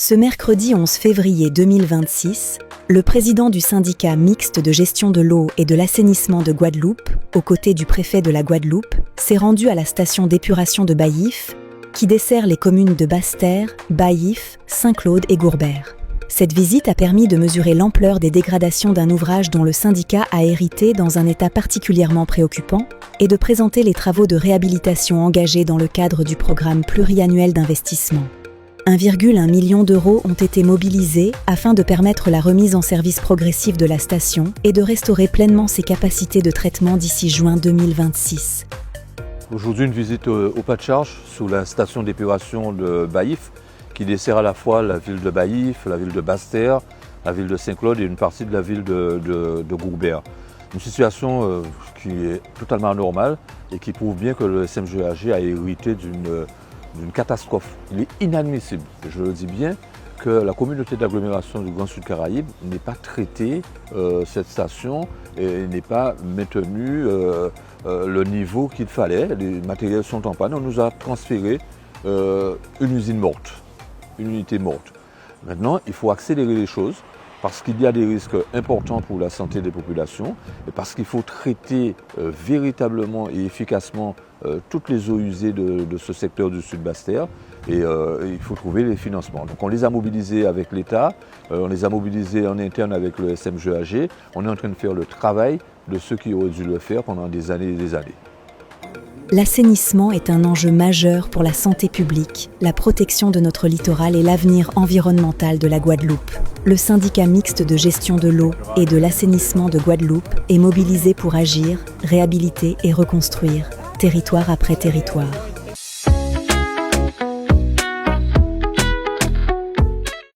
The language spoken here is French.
Ce mercredi 11 février 2026, le président du syndicat mixte de gestion de l'eau et de l'assainissement de Guadeloupe, aux côtés du préfet de la Guadeloupe, s'est rendu à la station d'épuration de Baillif, qui dessert les communes de Basse-Terre, Baillif, Saint-Claude et Gourbert. Cette visite a permis de mesurer l'ampleur des dégradations d'un ouvrage dont le syndicat a hérité dans un état particulièrement préoccupant et de présenter les travaux de réhabilitation engagés dans le cadre du programme pluriannuel d'investissement. 1,1 million d'euros ont été mobilisés afin de permettre la remise en service progressive de la station et de restaurer pleinement ses capacités de traitement d'ici juin 2026. Aujourd'hui, une visite au pas de charge sous la station d'épuration de Baillif, qui dessert à la fois la ville de Baillif, la ville de Basse-Terre, la ville de Saint-Claude et une partie de la ville de Gourbert. Une situation qui est totalement anormale et qui prouve bien que le SMGAG a hérité d'une catastrophe. Il est inadmissible, je le dis bien, que la communauté d'agglomération du Grand Sud Caraïbe n'ait pas traité cette station et n'ait pas maintenu le niveau qu'il fallait. Les matériels sont en panne. On nous a transféré une usine morte, une unité morte. Maintenant, il faut accélérer les choses parce qu'il y a des risques importants pour la santé des populations et parce qu'il faut traiter véritablement et efficacement toutes les eaux usées de ce secteur du Sud Basse-Terre et il faut trouver les financements. Donc on les a mobilisés avec l'État, on les a mobilisés en interne avec le SMGAG. On est en train de faire le travail de ceux qui auraient dû le faire pendant des années et des années. L'assainissement est un enjeu majeur pour la santé publique, la protection de notre littoral et l'avenir environnemental de la Guadeloupe. Le syndicat mixte de gestion de l'eau et de l'assainissement de Guadeloupe est mobilisé pour agir, réhabiliter et reconstruire, territoire après territoire.